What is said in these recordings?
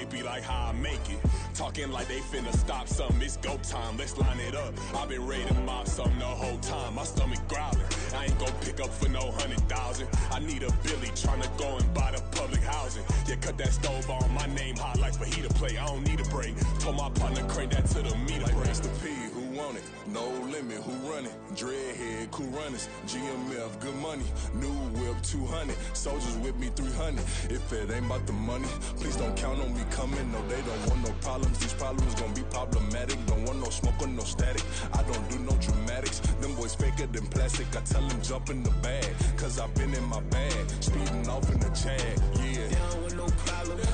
they be like, how I make it. Talking like they finna stop something, it's go time, let's line it up. I've been ready to mob something the whole time, my stomach growling. I ain't gon' pick up for no 100,000. I need a Billy tryna go and buy the public housing. Yeah, cut that stove on, my name hot like fajita play. I don't need a break. Told my partner crank that to the meter break. Mr. P, who want it? No limit, who run it? Dreadhead, cool runners. GMF, good money. New whip, 200. Soldiers with me, 300. If it ain't about the money, please don't count on me coming. No, they don't want no problems. These problems gon' be problematic. Don't want no smoke or no static. I don't do no dramatics. Them boys faker than plastic. I tell them jump in the bag, cause I've been in my bag. Speeding off in the Jag, yeah. They don't want no problems.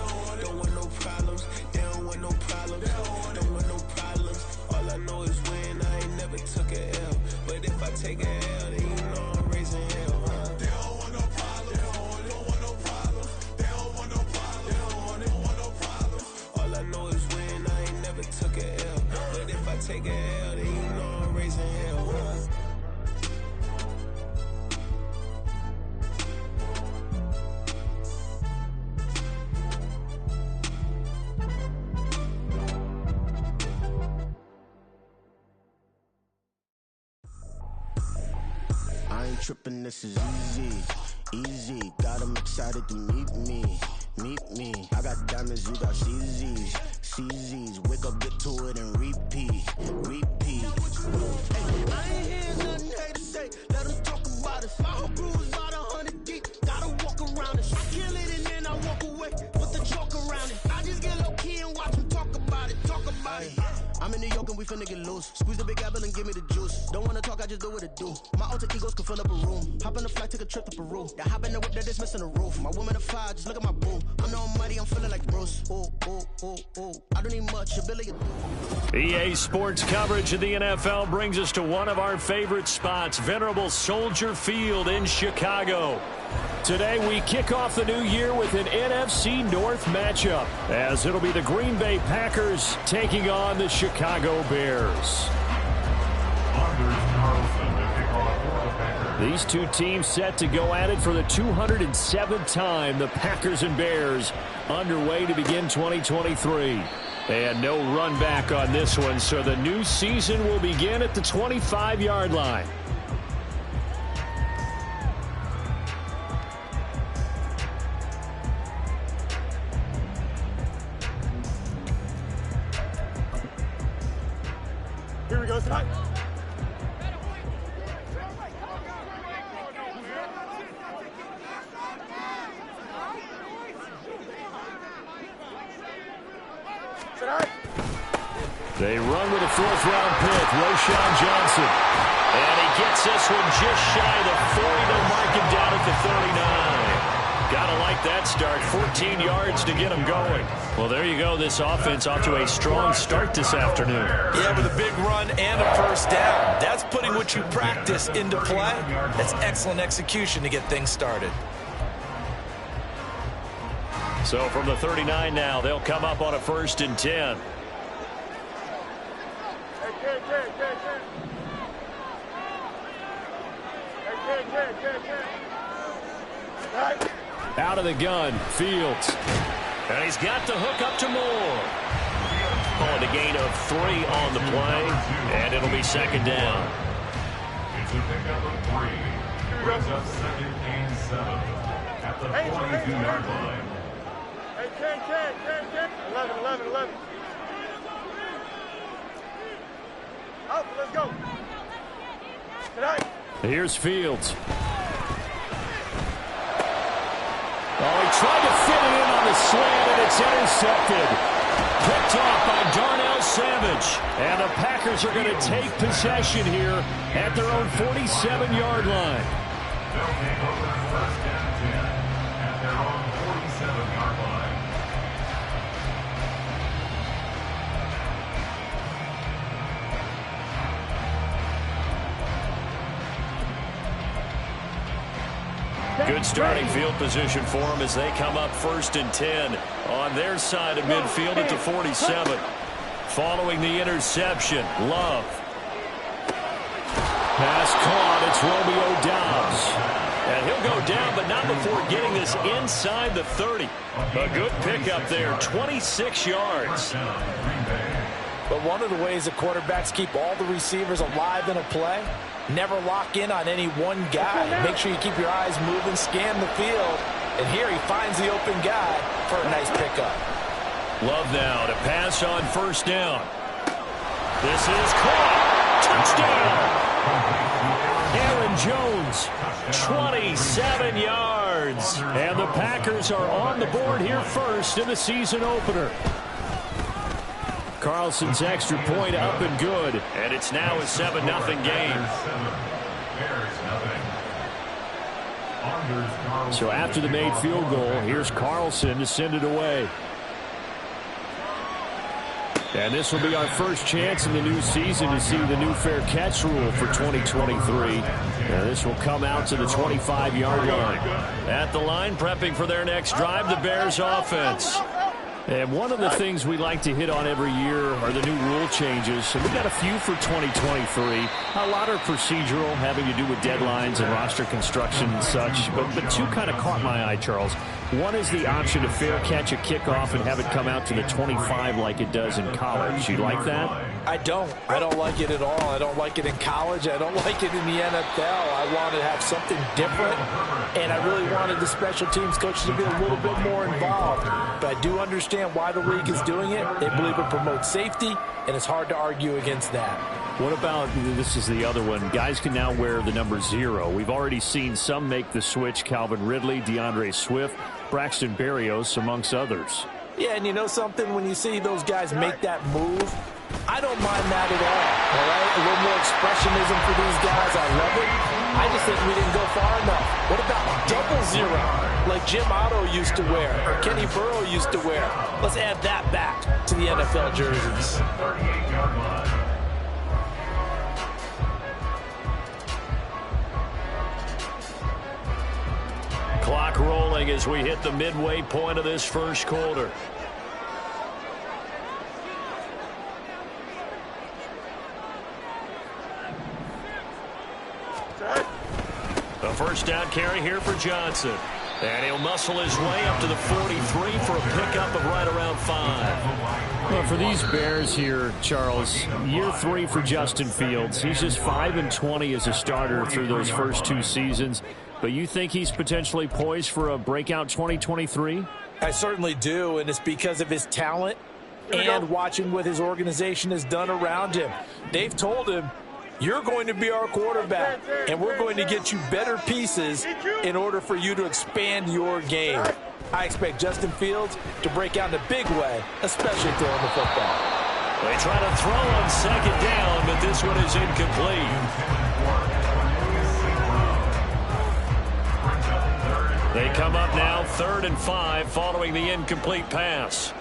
Don't want no problems. They don't want no problems. Don't want no problems. All I know is win. I ain't never took a L. But if I take a L, then you know I'm raising hell, huh? They don't want no problems. They don't want no problems. They don't want no problems. They don't want no problems. All I know is win. I ain't never took a L. But if I take a L, then you know I'm raising hell, huh? I ain't tripping, this is easy. Got 'em excited to meet me. I got diamonds, you got CZs. Wake up, get to it, and repeat. Hey, I ain't hear nothing haters say. Let 'em talk about us. My whole crew is about 100 deep. Gotta walk around us. I kill it and then I walk away with the chalk around it. I just get low key and watch 'em talk about it. I'm in New York and we finna get loose. Squeeze the big apple and give me the juice. Don't wanna talk, I just do what it do. My alter egos can fill up a room. Hop on the flight, take a trip to Peru. That hop in the whip that is missing the roof. My woman a fire, just look at my boo. I'm the almighty, I'm feeling like Bruce. Ooh. I don't need much, ability. EA Sports coverage of the NFL brings us to one of our favorite spots, Venerable Soldier Field in Chicago. Today we kick off the new year with an NFC North matchup, as it'll be the Green Bay Packers taking on the Chicago Bears. These two teams set to go at it for the 207th time. The Packers and Bears underway to begin 2023. And no run back on this one, so the new season will begin at the 25-yard line. Here we go, tonight. They run with a fourth-round pick, Roschon Johnson. And he gets this one just shy of the 40. They'll mark him down at the 39. Gotta like that start. 14 yards to get him going. Well, there you go. This offense off to a strong start this afternoon. Yeah, with a big run and a first down. That's putting what you practice into play. That's excellent execution to get things started. So from the 39 now, they'll come up on a 1st and 10. Out of the gun, Fields. And he's got the hook up to Moore. Calling a gain of 3 on the play, and it'll be 2nd down. It's a pickup of 3. Brings up 2nd and 7 at the 42-yard line. Hey, 10. 11. Up, let's go. Tonight. Here's Fields. Oh, he tried to fit it in on the slant, and it's intercepted. Picked off by Darnell Savage. And the Packers are going to take possession here at their own 47-yard line. They'll take over 1st and 10 at their own 47-yard line. Good starting field position for them as they come up 1st and 10 on their side of midfield at the 47. Following the interception, Love. Pass caught. It's Romeo Doubs. And he'll go down, but not before getting this inside the 30. A good pickup there, 26 yards. But one of the ways that quarterbacks keep all the receivers alive in a play, never lock in on any one guy. Make sure you keep your eyes moving, scan the field. And here he finds the open guy for a nice pickup. Love now to pass on first down. This is caught. Touchdown. Aaron Jones, 27 yards. And the Packers are on the board here first in the season opener. Carlson's extra point up and good. And it's now a 7-0 game. So after the made field goal, here's Carlson to send it away. And this will be our first chance in the new season to see the new fair catch rule for 2023. And this will come out to the 25-yard line. At the line, prepping for their next drive, the Bears offense. And one of the things we like to hit on every year are the new rule changes. And we got a few for 2023. A lot are procedural, having to do with deadlines and roster construction and such. But two kind of caught my eye, Charles. One is the option to fair catch a kickoff and have it come out to the 25 like it does in college. You like that? I don't like it at all. I don't like it in college. I don't like it in the NFL. I wanted to have something different, and I really wanted the special teams coaches to be a little bit more involved. But I do understand why the league is doing it. They believe it promotes safety, and it's hard to argue against that. What about, this is the other one, guys can now wear the number 0. We've already seen some make the switch, Calvin Ridley, DeAndre Swift, Braxton Berrios, amongst others. Yeah, and you know something? When you see those guys make that move, I don't mind that at all right? A little more expressionism for these guys. I love it. I just think we didn't go far enough. What about double 0, like Jim Otto used to wear or Kenny Burrow used to wear? Let's add that back to the NFL jerseys. Clock rolling as we hit the midway point of this first quarter. A first down carry here for Johnson. And he'll muscle his way up to the 43 for a pickup of right around 5. Well, for these Bears here, Charles, year 3 for Justin Fields. He's just 5-20 as a starter through those first 2 seasons. But you think he's potentially poised for a breakout 2023? I certainly do, and it's because of his talent and watching what his organization has done around him. They've told him, you're going to be our quarterback, and we're going to get you better pieces in order for you to expand your game. I expect Justin Fields to break out in a big way, especially throwing the football. They try to throw on second down, but this one is incomplete. They come up now 3rd and 5 following the incomplete pass.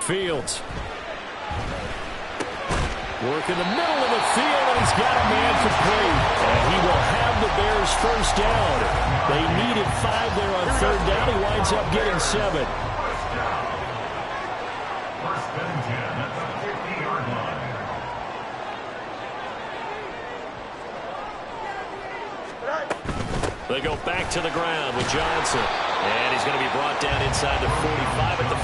Fields. Work in the middle of the field, and he's got a man complete. And he will have the Bears first down. They needed 5 there on 3rd down. He winds up getting 7. They go back to the ground with Johnson. And he's going to be brought down inside the 45 at the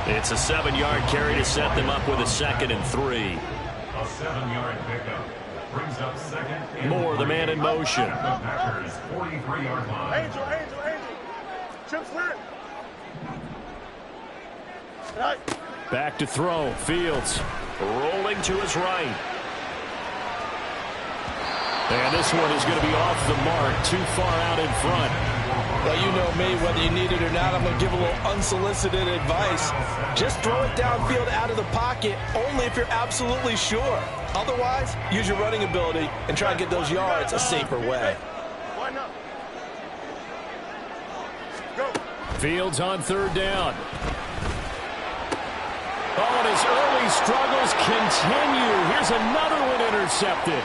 43. It's a 7-yard carry to set them up with a 2nd and 3. A 7-yard pickup brings up 2nd. Moore, the man in motion. The Packers 43-yard line. Angel. Chip's lit. Back to throw. Fields rolling to his right. And this one is going to be off the mark, too far out in front. Well, you know me, whether you need it or not, I'm going to give a little unsolicited advice. Just throw it downfield out of the pocket, only if you're absolutely sure. Otherwise, use your running ability and try and get those yards a safer way. Fields on 3rd down. Oh, and his early struggles continue. Here's another one intercepted.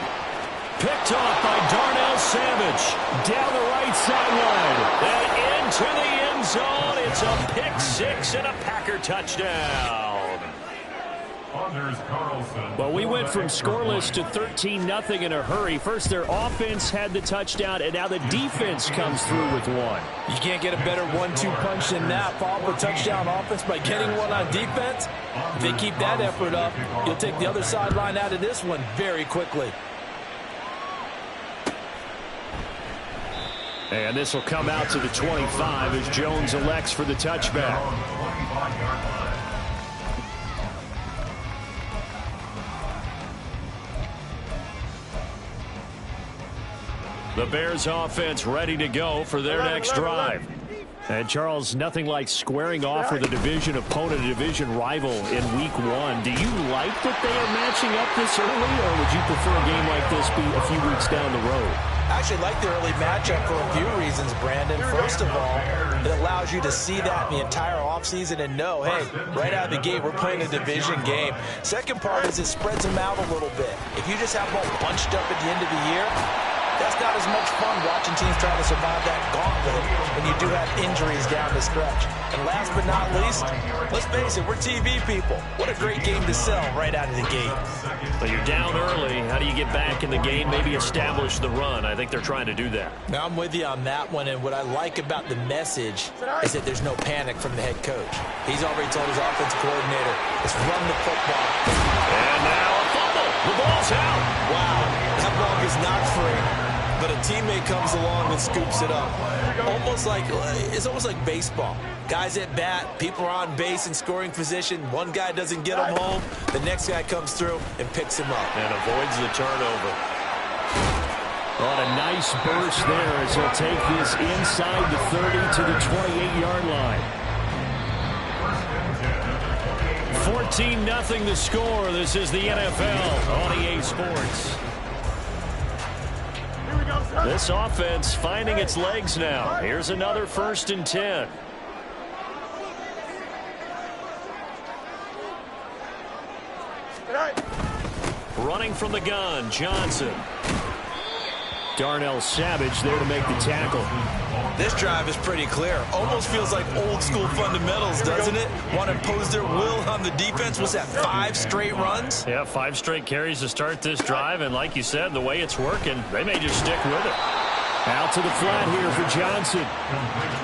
Picked off by Darnell Savage. Down the right sideline. And into the end zone. It's a pick six and a Packer touchdown. Well, we went from scoreless to 13-0 in a hurry. First, their offense had the touchdown, and now the defense comes through with one. You can't get a better 1-2 punch than that. Follow the touchdown offense by getting one on defense. If they keep that effort up, you'll take the other sideline out of this one very quickly. And this will come out to the 25 as Jones elects for the touchback. The Bears offense ready to go for their next drive. And Charles, nothing like squaring off with a division opponent, a division rival in week one. Do you like that they are matching up this early, or would you prefer a game like this be a few weeks down the road? I actually like the early matchup for a few reasons, Brandon. First of all, it allows you to see that in the entire offseason and know, hey, right out of the gate, we're playing a division game. Second part is it spreads them out a little bit. If you just have them all bunched up at the end of the year, that's not as much fun watching teams trying to survive that gauntlet when you do have injuries down the stretch. And last but not least, let's face it, we're TV people. What a great game to sell right out of the gate. But you're down early. How do you get back in the game, maybe establish the run? I think they're trying to do that. Now, I'm with you on that one, and what I like about the message is that there's no panic from the head coach. He's already told his offensive coordinator, let's run the football. And now a fumble. The ball's out. Wow, that ball is not free. But a teammate comes along and scoops it up. It's almost like baseball. Guys at bat, people are on base in scoring position. One guy doesn't get him home. The next guy comes through and picks him up. And avoids the turnover. What a nice burst there as he'll take this inside the 30 to the 28-yard line. 14-0 the score. This is the NFL on EA Sports. This offense finding its legs now. Here's another 1st and 10. Running from the gun, Johnson. Darnell Savage there to make the tackle. This drive is pretty clear. Almost feels like old school fundamentals, doesn't it? Want to impose their will on the defense. Was that 5 straight runs? Yeah, 5 straight carries to start this drive. And like you said, the way it's working, they may just stick with it. Out to the flat here for Johnson.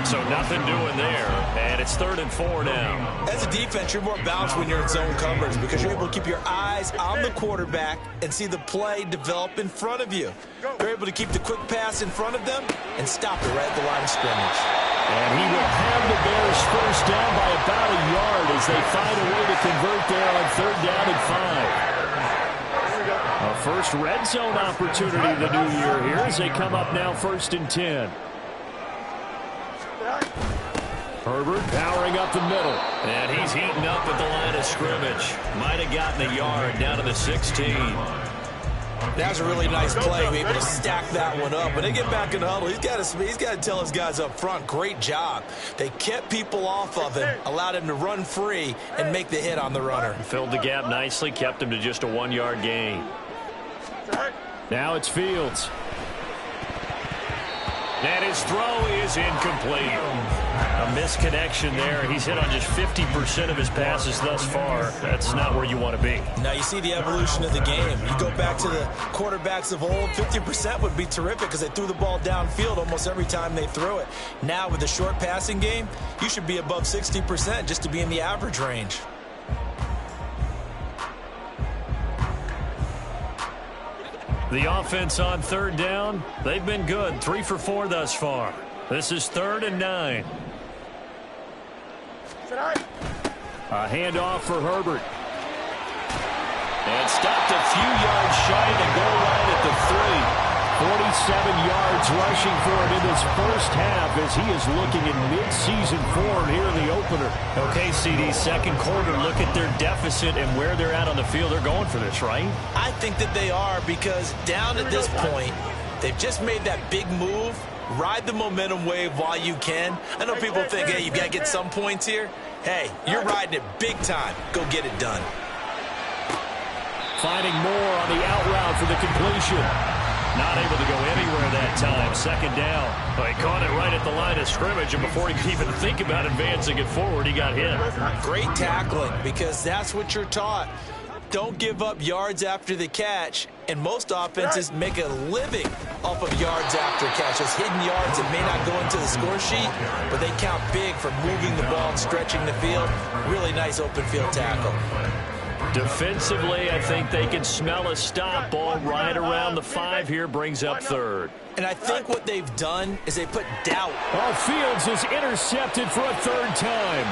So nothing doing there. And it's 3rd and 4 now. As a defense, you're more balanced when you're in zone coverage because you're able to keep your eyes on the quarterback and see the play develop in front of you. You're able to keep the quick pass in front of them and stop it right at the line of scrimmage. And he will have the Bears first down by about a yard as they find a way to convert there on 3rd down and 5. A first red zone opportunity the new year here as they come up now 1st and 10. Herbert powering up the middle. And he's heating up at the line of scrimmage. Might have gotten a yard down to the 16. That's a really nice play. Be able to stack that one up. When they get back in the huddle, he's got to tell his guys up front, great job. They kept people off of him, allowed him to run free and make the hit on the runner. Filled the gap nicely, kept him to just a 1-yard gain. Now it's Fields. And his throw is incomplete. A misconnection there. He's hit on just 50% of his passes thus far. That's not where you want to be. Now you see the evolution of the game. You go back to the quarterbacks of old, 50% would be terrific because they threw the ball downfield almost every time they threw it. Now with the short passing game, you should be above 60% just to be in the average range. The offense on 3rd down, they've been good. 3 for 4 thus far. This is 3rd and 9. A handoff for Herbert. And stopped a few yards shy of the goal line at the 3. 47 yards rushing for him in this first half as he is looking in mid-season form here in the opener. Okay, CD, second quarter, look at their deficit and where they're at on the field. They're going for this, right? I think that they are because down at this point, they've just made that big move. Ride the momentum wave while you can. I know people think, hey, you got to get some points here. Hey, you're riding it big time. Go get it done. Finding more on the out route for the completion. Not able to go anywhere that time. Second down. Well, he caught it right at the line of scrimmage, and before he could even think about advancing it forward, he got hit. Great tackling, because that's what you're taught. Don't give up yards after the catch, and most offenses make a living off of yards after catch. Those hidden yards that may not go into the score sheet, but they count big for moving the ball and stretching the field. Really nice open field tackle. Defensively, I think they can smell a stop. Ball right around the 5 here, brings up third. And I think what they've done is they put doubt. Oh, Fields is intercepted for a third time.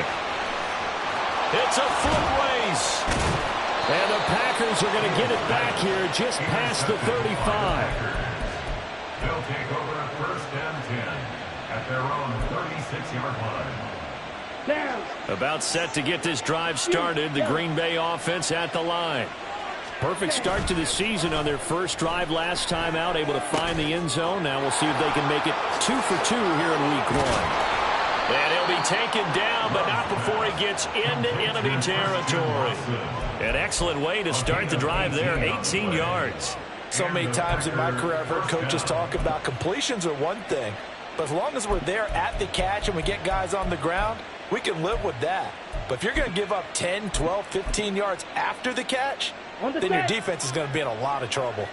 It's a foot race. And the Packers are going to get it back here just past the 35. They'll take over at first and 10 at their own 36-yard line. About set to get this drive started. The Green Bay offense at the line. Perfect start to the season on their first drive last time out. Able to find the end zone. Now we'll see if they can make it 2 for 2 here in week 1. And he'll be taken down, but not before he gets into enemy territory. An excellent way to start the drive there, 18 yards. So many times in my career I've heard coaches talk about completions are one thing, but as long as we're there at the catch and we get guys on the ground, we can live with that. But if you're going to give up 10, 12, 15 yards after the catch, then your defense is going to be in a lot of trouble.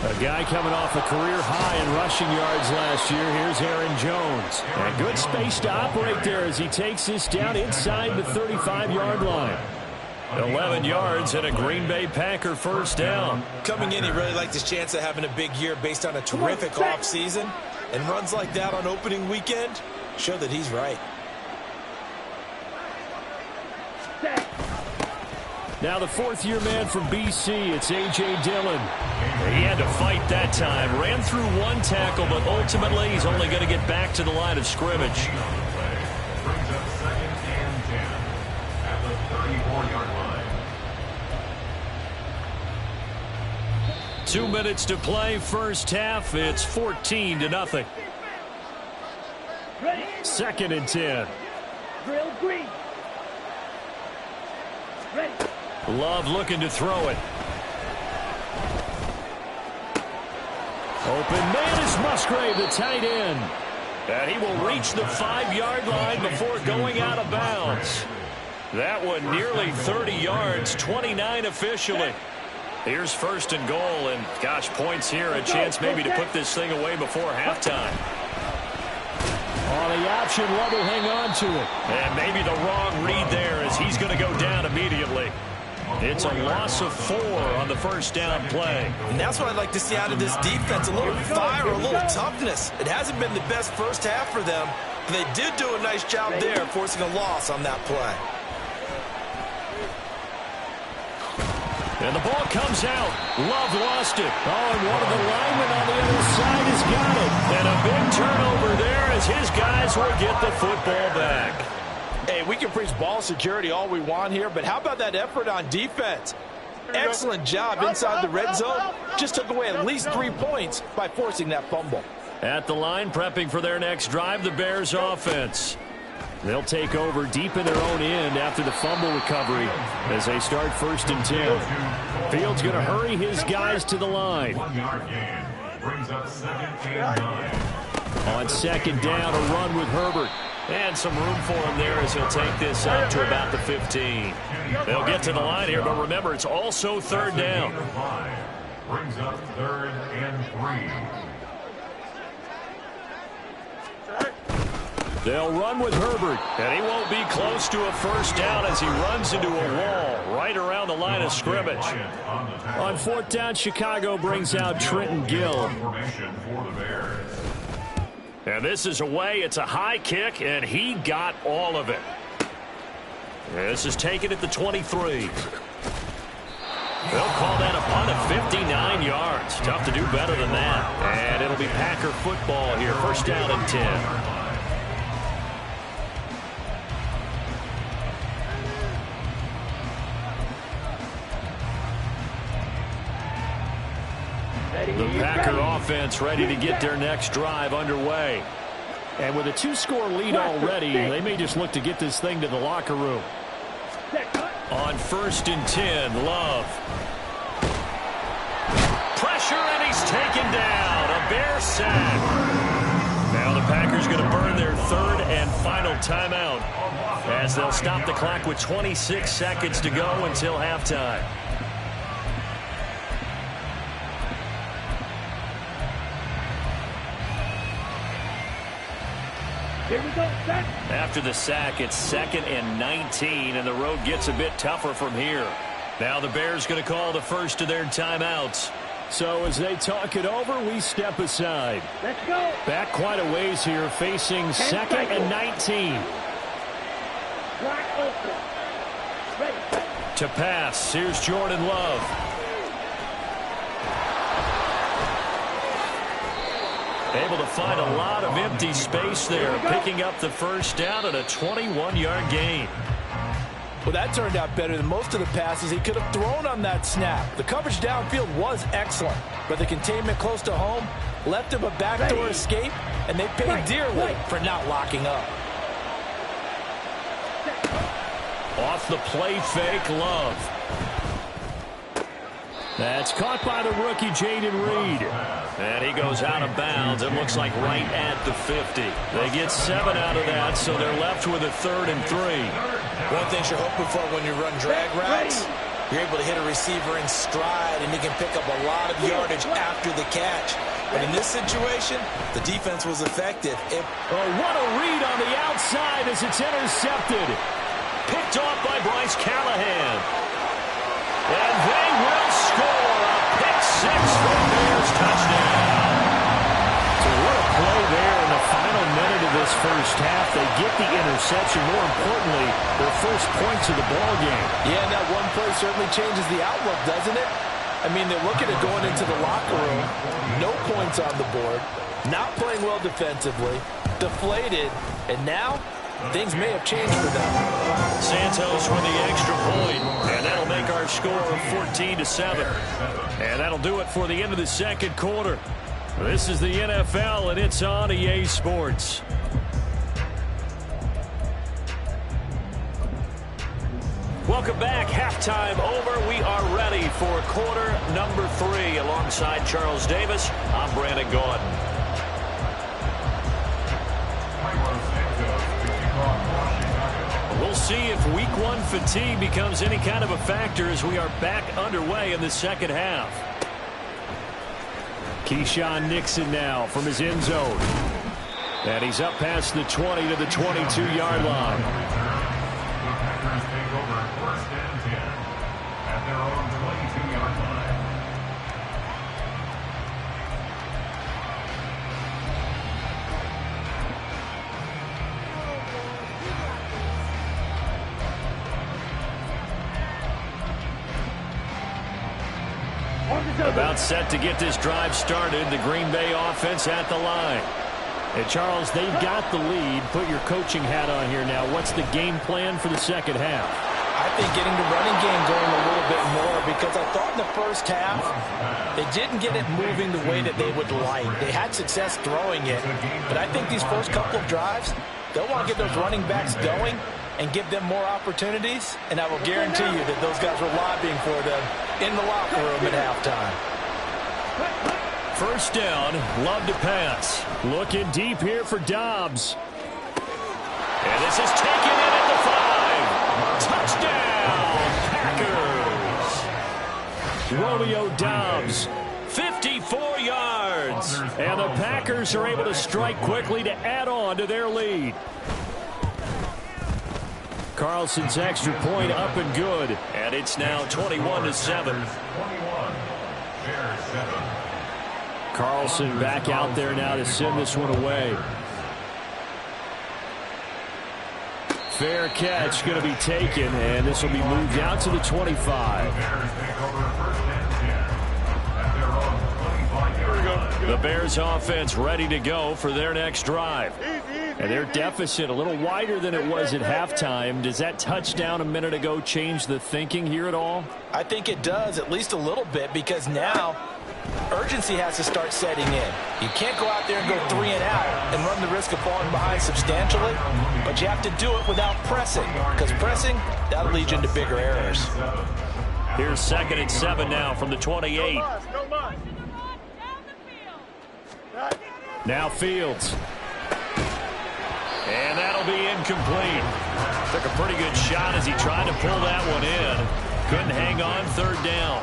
A guy coming off a career high in rushing yards last year. Here's Aaron Jones. And good space to operate there as he takes this down inside the 35-yard line. 11 yards and a Green Bay Packer first down. Coming in, he really liked his chance of having a big year based on a terrific offseason. And runs like that on opening weekend show that he's right. Now the fourth-year man from BC, it's A.J. Dillon. He had to fight that time. Ran through one tackle, but ultimately he's only going to get back to the line of scrimmage. Brings up second and 10 at the 34-yard line. 2 minutes to play, first half. It's 14-0. Second and 10. Drill green. Ready. Love looking to throw it. Open man is Musgrave, the tight end. And he will reach the 5-yard line before going out of bounds. That one nearly 30 yards, 29 officially. Here's first and goal, and gosh, points here, a chance maybe to put this thing away before halftime. On the option, Love will hang on to it. And maybe the wrong read there as he's going to go down immediately. It's a loss of 4 on the first down play. And that's what I'd like to see out of this defense, a little fire, a little toughness. It hasn't been the best first half for them, but they did do a nice job there forcing a loss on that play. And the ball comes out. Love lost it. Oh, and one of the linemen on the other side has got it. And a big turnover there as his guys will get the football back. Hey, we can preach ball security all we want here, but how about that effort on defense? Excellent job inside the red zone. Just took away at least 3 points by forcing that fumble. At the line, prepping for their next drive, the Bears offense. They'll take over deep in their own end after the fumble recovery as they start first and 10. Fields going to hurry his guys to the line. 1-yard gain brings up second and 9. On second down, a run with Herbert. And some room for him there as he'll take this up to about the 15. They'll get to the line here, but remember, it's also third down. Brings up third and 3. They'll run with Herbert, and he won't be close to a first down as he runs into a wall right around the line of scrimmage. On fourth down, Chicago brings out Trenton Gill. And this is away. It's a high kick, and he got all of it. This is taken at the 23. They'll call that a punt of 59 yards. Tough to do better than that. And it'll be Packer football here. First down and 10. The Packer offense ready to get their next drive underway. And with a 2-score lead already, they may just look to get this thing to the locker room. On 1st and 10, Love. Pressure, and he's taken down. A Bear sack. Now the Packers going to burn their 3rd and final timeout as they'll stop the clock with 26 seconds to go until halftime. Here we go, set. After the sack, it's 2nd and 19, and the road gets a bit tougher from here. Now the Bears going to call the first of their timeouts. So as they talk it over, we step aside. Let's go. Back quite a ways here, facing 2nd and 19. Wide open. Ready. To pass, here's Jordan Love. Able to find a lot of empty space there, picking up the first down and a 21-yard gain. Well, that turned out better than most of the passes he could have thrown on that snap. The coverage downfield was excellent, but the containment close to home left him a backdoor escape, and they paid dearly for not locking up. Off the play fake, Love. That's caught by the rookie, Jayden Reed. And he goes out of bounds. It looks like right at the 50. They get 7 out of that, so they're left with a 3rd and 3. One thing you're hoping for when you run drag routes, you're able to hit a receiver in stride, and he can pick up a lot of yardage after the catch. But in this situation, the defense was effective. Oh, what a read on the outside as it's intercepted. Picked off by Bryce Callahan. And they will score a pick-6 for the Bears touchdown. So what a play there in the final minute of this first half. They get the interception. More importantly, their first points of the ball game. Yeah, and that one play certainly changes the outlook, doesn't it? I mean, they're looking at going into the locker room, no points on the board, not playing well defensively, deflated, and now things may have changed for them. Santos with the extra point, and that'll make our score 14-7. And that'll do it for the end of the second quarter. This is the NFL, and it's on EA Sports. Welcome back. Halftime over. We are ready for quarter number 3. Alongside Charles Davis, I'm Brandon Gaudin. We'll see if week 1 fatigue becomes any kind of a factor as we are back underway in the second half. Keyshawn Nixon now from his end zone. And he's up past the 20 to the 22-yard line. The Packers take over 1st and 10 at their own 22-yard line. About set to get this drive started. The Green Bay offense at the line. And Charles, they've got the lead. Put your coaching hat on here now. What's the game plan for the second half? I think getting the running game going a little bit more, because I thought in the first half they didn't get it moving the way that they would like. They had success throwing it, but I think these first couple of drives, they'll want to get those running backs going and give them more opportunities, and I will guarantee you that those guys were lobbying for them in the locker room at halftime. First down, Love to pass. Looking deep here for Dobbs. And this is taken in at the 5. Touchdown, Packers. Romeo Dobbs, 54 yards. And the Packers are able to strike quickly to add on to their lead. Carlson's extra point up and good. And it's now 21-7. Carlson back out there now to send this one away. Fair catch going to be taken, and this will be moved out to the 25. The Bears offense ready to go for their next drive. And their deficit a little wider than it was at halftime. Does that touchdown a minute ago change the thinking here at all? I think it does, at least a little bit, because now urgency has to start setting in. You can't go out there and go 3 and out and run the risk of falling behind substantially, but you have to do it without pressing, because pressing, that'll lead you into bigger errors. Here's 2nd and 7 now from the 28. Now Fields. And that'll be incomplete. Took a pretty good shot as he tried to pull that one in. Couldn't hang on 3rd down.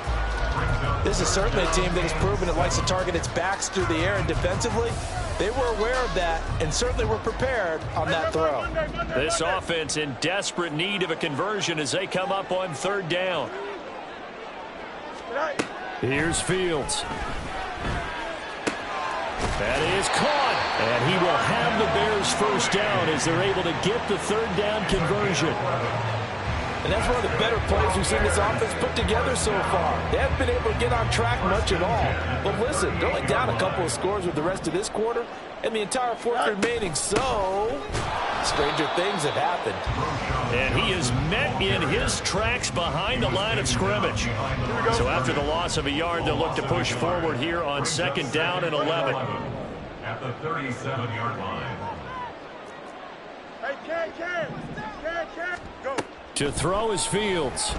This is certainly a team that has proven it likes to target its backs through the air, and defensively, they were aware of that and certainly were prepared on that throw. This offense in desperate need of a conversion as they come up on 3rd down. Here's Fields. That is caught, and he will have the Bears 1st down as they're able to get the 3rd down conversion. And that's one of the better plays we've seen this offense put together so far. They haven't been able to get on track much at all. But listen, they're only down a couple of scores with the rest of this quarter, and the entire 4th remaining, so stranger things have happened. And he is met in his tracks behind the line of scrimmage. So after the loss of a yard, they'll look to push forward here on 2nd down and 11. At the 37-yard line. Hey, Ken, go. To throw is Fields.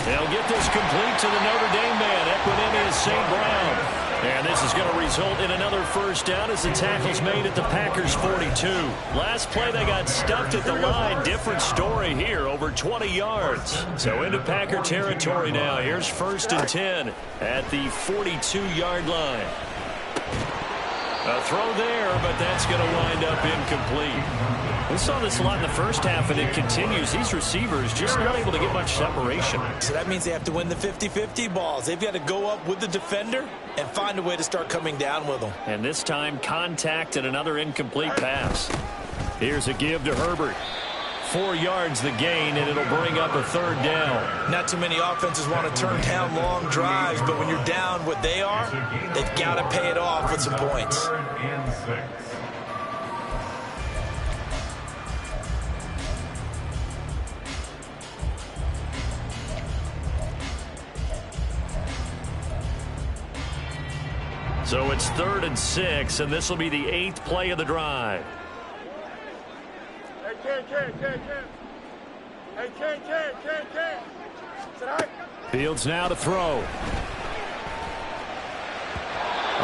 They'll get this complete to the Notre Dame man, Equanimeous St. Brown. And this is going to result in another 1st down as the tackle's made at the Packers' 42. Last play, they got stuffed at the line. Different story here, over 20 yards. So into Packer territory now. Here's 1st and 10 at the 42-yard line. A throw there, but that's going to wind up incomplete. We saw this a lot in the first half, and it continues. These receivers just not able to get much separation. So that means they have to win the 50-50 balls. They've got to go up with the defender and find a way to start coming down with them. And this time, contact and another incomplete pass. Here's a give to Herbert. 4 yards the gain, and it'll bring up a 3rd down. Not too many offenses want to turn down long drives, but when you're down what they are, they've got to pay it off with some points. 3rd and 6. So it's 3rd and 6, and this will be the 8th play of the drive. Hey, Ken. Fields now to throw.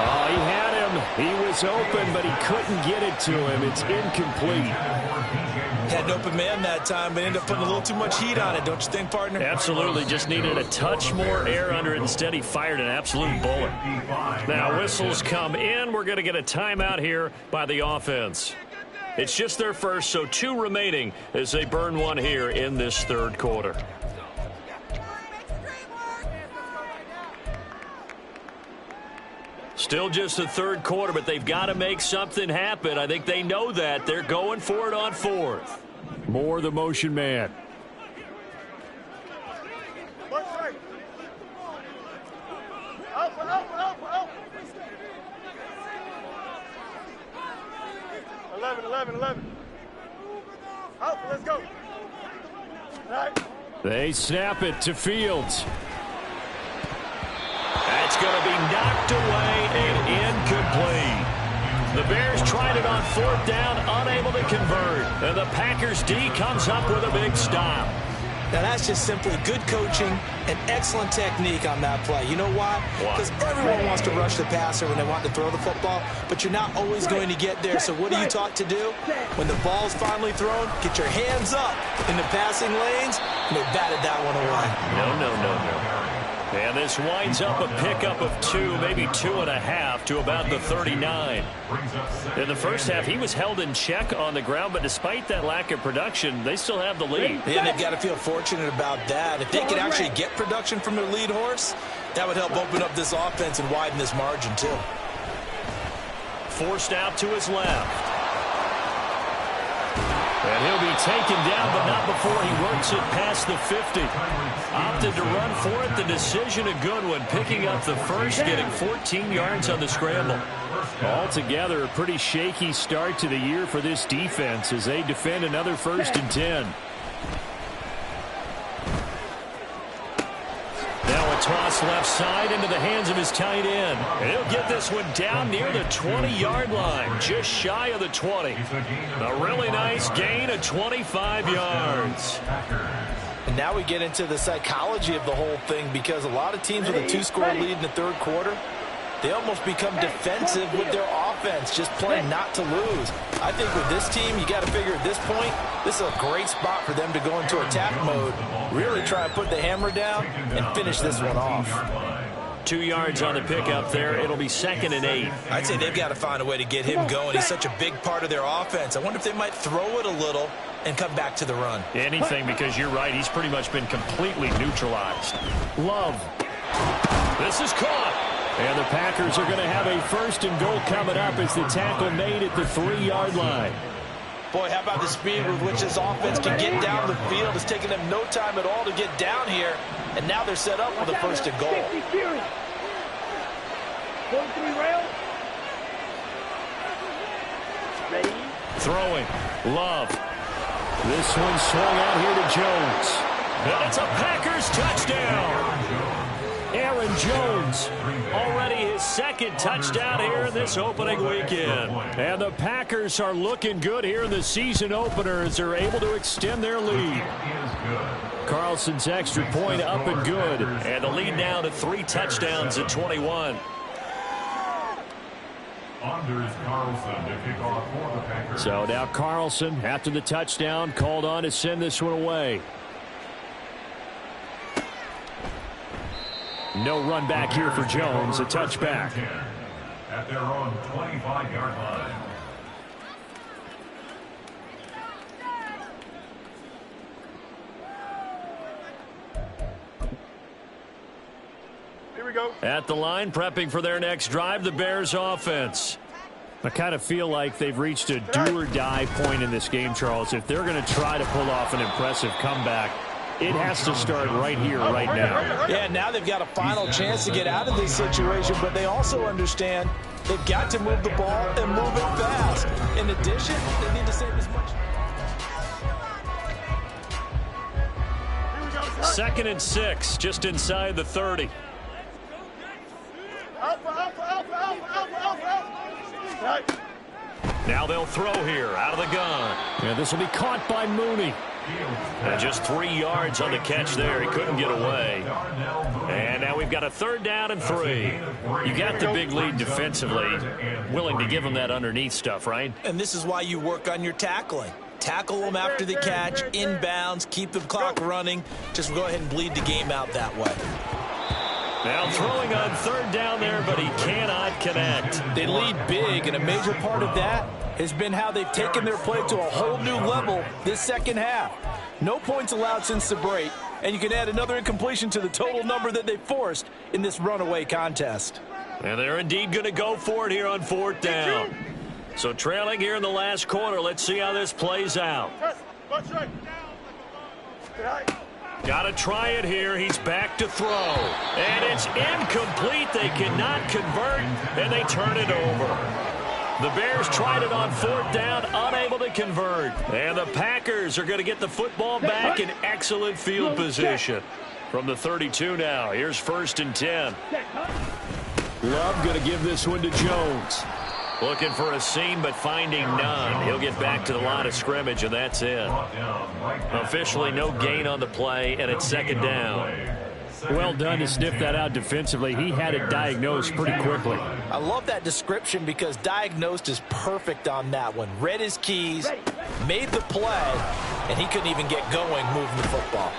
Oh, he had him. He was open, but he couldn't get it to him. It's incomplete. Had an open man that time, but ended up putting a little too much heat on it, don't you think, partner? Absolutely. Just needed a touch more air under it. Instead, he fired an absolute bullet. Now, whistles come in. We're going to get a timeout here by the offense. It's just their first, so 2 remaining as they burn one here in this 3rd quarter. Still just the 3rd quarter, but they've got to make something happen. I think they know that. They're going for it on 4th. Moore, the motion man. Let's go. They snap it to Fields. That's going to be knocked away and incomplete. The Bears tried it on 4th down, unable to convert. And the Packers D comes up with a big stop. Now, that's just simply good coaching and excellent technique on that play. You know why? Because everyone wants to rush the passer when they want to throw the football, but you're not always going to get there. So what are you taught to do? When the ball's finally thrown, get your hands up in the passing lanes, and they batted that one away. No. And this winds up a pickup of 2, maybe 2.5 to about the 39. In the first half, he was held in check on the ground, but despite that lack of production, they still have the lead. And they've got to feel fortunate about that. If they could actually get production from their lead horse, that would help open up this offense and widen this margin too. Forced out to his left. And he'll be taken down, but not before he works it past the 50. Opted to run for it. The decision a good one. Picking up the first, getting 14 yards on the scramble. Altogether, a pretty shaky start to the year for this defense as they defend another 1st and 10. Now a toss left side into the hands of his tight end. And he'll get this one down near the 20-yard line, just shy of the 20. A really nice gain of 25 yards. And now we get into the psychology of the whole thing, because a lot of teams with a 2-score lead in the third quarter, they almost become defensive with their offense, just playing not to lose. I think with this team, you got to figure at this point, this is a great spot for them to go into attack mode, really try and put the hammer down and finish this one off. 2 yards on the pickup there. It'll be 2nd and 8. I'd say they've got to find a way to get him going. He's such a big part of their offense. I wonder if they might throw it a little and come back to the run. Anything, because you're right. He's pretty much been completely neutralized. Love. This is caught. And the Packers are going to have a 1st and goal coming up as the tackle made at the 3-yard line. Boy, how about the speed with which this offense can get down the field? It's taken them no time at all to get down here, and now they're set up with a 1st and goal. Throwing. Love. This one swung out here to Jones. And it's a Packers touchdown. Aaron Jones, already his 2nd touchdown here in this opening weekend. And the Packers are looking good here in the season opener as they're able to extend their lead. Carlson's extra point up and good. And the lead now to 3 touchdowns at 21. Anders Carlson to kick off for the Packers. So now Carlson, after the touchdown, called on to send this one away. No run back here for Jones, a touchback. At their own 25-yard line. Here we go. At the line, prepping for their next drive, the Bears offense. I kind of feel like they've reached a do-or-die point in this game, Charles. If they're going to try to pull off an impressive comeback, it has to start right here, right now. Yeah, now they've got a final chance to get out of this situation, but they also understand they've got to move the ball and move it fast. In addition, they need to save as much. 2nd and 6, just inside the 30. Now they'll throw here, out of the gun. And this will be caught by Mooney. And just 3 yards on the catch there. He couldn't get away. And now we've got a 3rd down and 3. You got the big lead defensively. Willing to give them that underneath stuff, right? And this is why you work on your tackling. Tackle them after the catch, inbounds, keep the clock running. Just go ahead and bleed the game out that way. Now throwing on 3rd down there, but he cannot connect. They lead big, and a major part of that has been how they've taken their play to a whole new level this 2nd half. No points allowed since the break, and you can add another incompletion to the total number that they forced in this runaway contest. And they're indeed going to go for it here on 4th down. So trailing here in the last quarter, let's see how this plays out. Got to try it here. He's back to throw. And it's incomplete. They cannot convert, and they turn it over. The Bears tried it on 4th down, unable to convert. And the Packers are going to get the football back in excellent field position. From the 32 now, here's 1st and 10. Love going to give this one to Jones. Looking for a seam, but finding none. He'll get back to the line of scrimmage, and that's it. Officially no gain on the play, and it's 2nd down. Well done to sniff that out defensively. He had it diagnosed pretty quickly. I love that description because diagnosed is perfect on that one. Read his keys, made the play, and he couldn't even get going moving the football.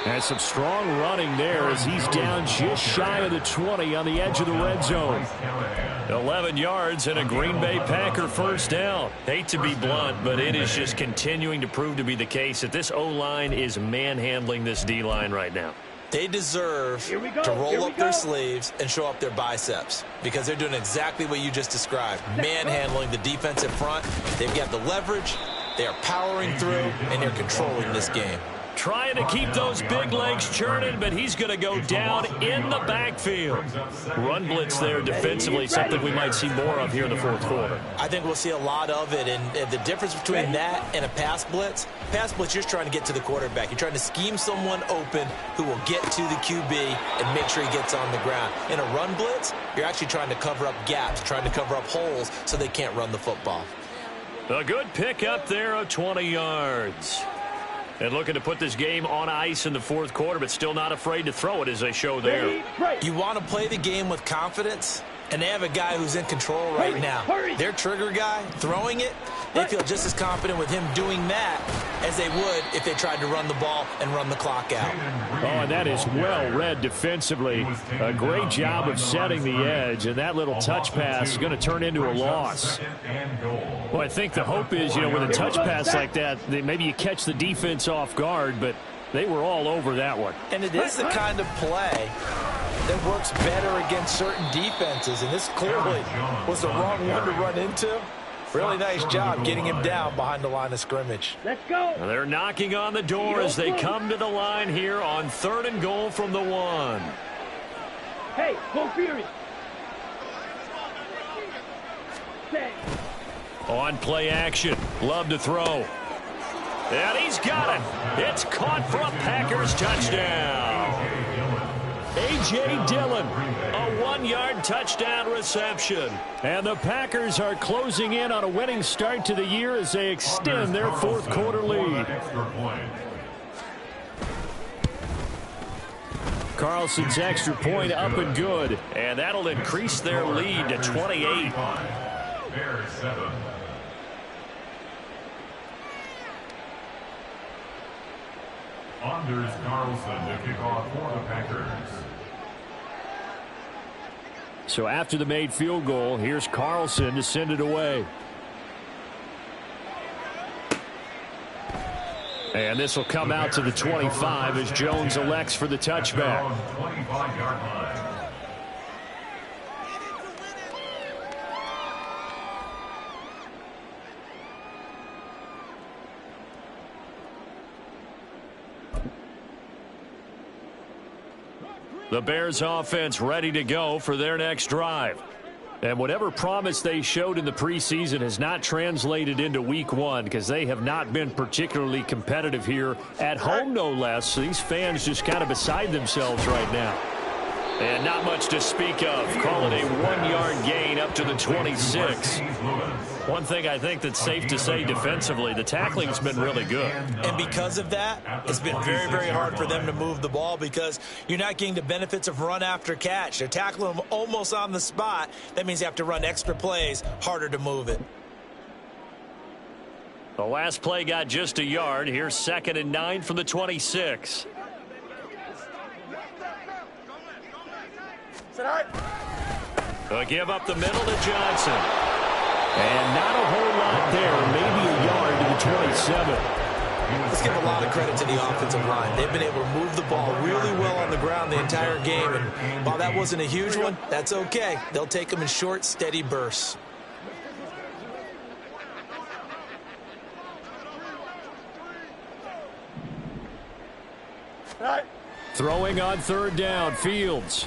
And some strong running there as he's down just shy of the 20 on the edge of the red zone. 11 yards and a Green Bay Packer 1st down. Hate to be blunt, but it is just continuing to prove to be the case that this O-line is manhandling this D-line right now. They deserve to roll up their sleeves and show up their biceps because they're doing exactly what you just described, manhandling the defensive front. They've got the leverage, they are powering through, and they're controlling this game. trying to keep those big legs churning, but he's going to go down in the backfield. Run blitz there defensively, something we might see more of here in the fourth quarter. I think we'll see a lot of it, and the difference between that and a pass blitz, you're just trying to get to the quarterback. You're trying to scheme someone open who will get to the QB and make sure he gets on the ground. In a run blitz, you're actually trying to cover up gaps, trying to cover up holes so they can't run the football. A good pick up there of 20 yards. And looking to put this game on ice in the fourth quarter, but still not afraid to throw it as they show there. You want to play the game with confidence, and they have a guy who's in control right now. Their trigger guy throwing it, they feel just as confident with him doing that as they would if they tried to run the ball and run the clock out. Oh, and that is well read defensively. A great job of setting the edge, and that little touch pass is going to turn into a loss. Well, I think the hope is, with a touch pass like that, maybe you catch the defense off guard, but they were all over that one. And it is the kind of play that works better against certain defenses, and this clearly was the wrong one to run into. Really nice job getting him down behind the line of scrimmage. Let's go. They're knocking on the door as they come to the line here on 3rd and goal from the 1. Hey, go Fury. On play action. Love to throw. And he's got it. It's caught for a Packers touchdown. A.J. Dillon, a 1-yard touchdown reception. And the Packers are closing in on a winning start to the year as they extend their fourth quarter lead. Carlson's extra point up and good. And that'll increase their lead to 28. Bears 7. Anders Carlson to kick off for the Packers. So after the made field goal, here's Carlson to send it away. And this will come out to the 25 as Jones elects for the touchback. 25-yard line. The Bears offense ready to go for their next drive. And whatever promise they showed in the preseason has not translated into week 1 because they have not been particularly competitive here at home, no less. So these fans just kind of beside themselves right now. And not much to speak of. Call it a 1-yard gain up to the 26. One thing I think that's safe to say defensively, the tackling's been really good. And because of that, it's been very, very hard for them to move the ball because you're not getting the benefits of run after catch. They're tackling them almost on the spot. That means you have to run extra plays, harder to move it. The last play got just a yard. Here's 2nd and 9 from the 26. A give up the middle to Johnson. And not a whole lot there. Maybe a yard to the 27. Let's give a lot of credit to the offensive line. They've been able to move the ball really well on the ground the entire game. And while that wasn't a huge one, that's okay. They'll take them in short, steady bursts. Throwing on 3rd down, Fields.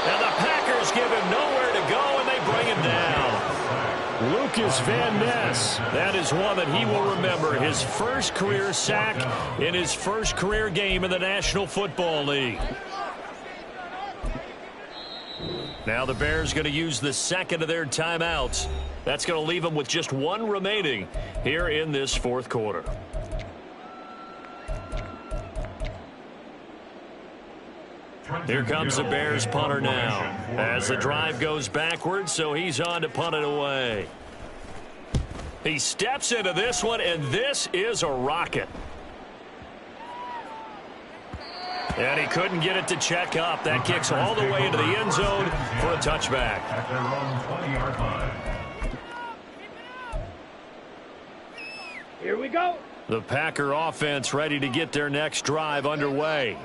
And the Packers give him nowhere to go, and they bring him down. Lucas Van Ness. That is one that he will remember. His first career sack in his first career game in the National Football League. Now the Bears going to use the 2nd of their timeouts. That's going to leave them with just 1 remaining here in this fourth quarter. Here comes the Bears punter now as the drive goes backwards, so he's on to punt it away. He steps into this one, and this is a rocket. And he couldn't get it to check up. That kicks all the way into the end zone for a touchback. At their own 20-yard line. Here we go. The Packer offense ready to get their next drive underway.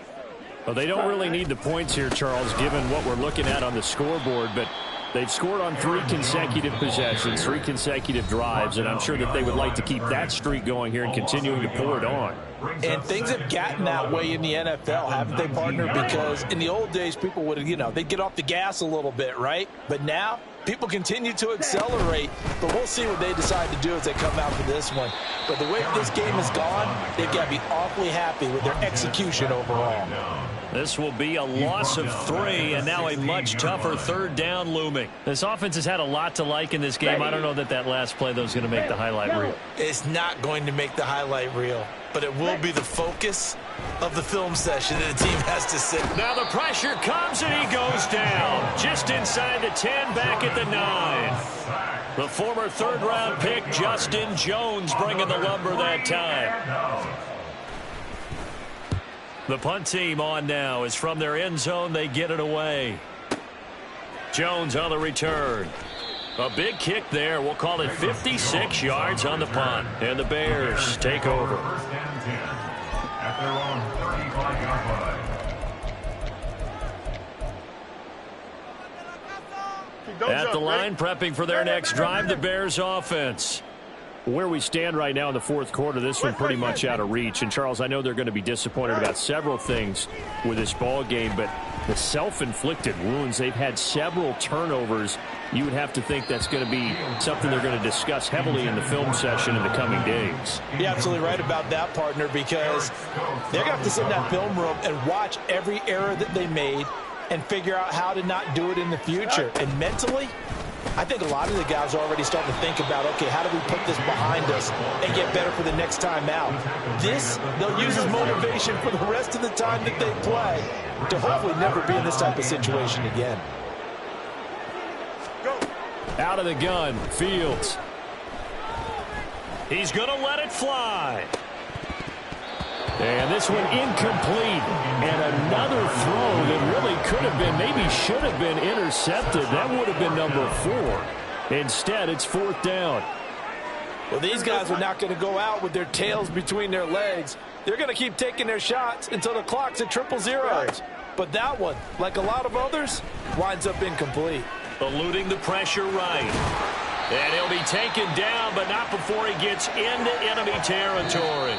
Well, they don't really need the points here, Charles, given what we're looking at on the scoreboard, but They've scored on 3 consecutive possessions, 3 consecutive drives, and I'm sure that they would like to keep that streak going here and continuing to pour it on. And things have gotten that way in the NFL, haven't they, partner? Because in the old days, people would, they'd get off the gas a little bit, right? But now, people continue to accelerate, but we'll see what they decide to do as they come out for this one. But the way this game has gone, they've got to be awfully happy with their execution overall. This will be a loss of 3, and now a much tougher 3rd down looming. This offense has had a lot to like in this game. I don't know that last play, though, is going to make the highlight reel. It's not going to make the highlight reel, but it will be the focus of the film session that the team has to sit. Now the pressure comes, and he goes down. Just inside the 10, back at the 9. The former 3rd-round pick, Justin Jones, bringing the lumber that time. The punt team on now is from their end zone. They get it away. Jones on the return. A big kick there. We'll call it 56 yards on the punt. And the Bears take over. First and 10 at their own 35-yard line. At the line, prepping for their next drive, the Bears offense. Where we stand right now in the 4th quarter, this one pretty much out of reach. And, Charles, I know they're going to be disappointed about several things with this ball game, but the self-inflicted wounds, they've had several turnovers. You would have to think that's going to be something they're going to discuss heavily in the film session in the coming days. You're absolutely right about that, partner, because they're going to have to sit in that film room and watch every error that they made and figure out how to not do it in the future. And mentally, I think a lot of the guys are already starting to think about, okay, how do we put this behind us and get better for the next time out? This, they'll use as motivation for the rest of the time that they play to hopefully never be in this type of situation again. Out of the gun, Fields. He's going to let it fly. And this one incomplete. And another throw that really could have been, maybe should have been intercepted. That would have been number 4. Instead, it's 4th down. Well, these guys are not going to go out with their tails between their legs. They're going to keep taking their shots until the clock's at 000. But that one, like a lot of others, winds up incomplete. Eluding the pressure right. And he'll be taken down, but not before he gets into enemy territory.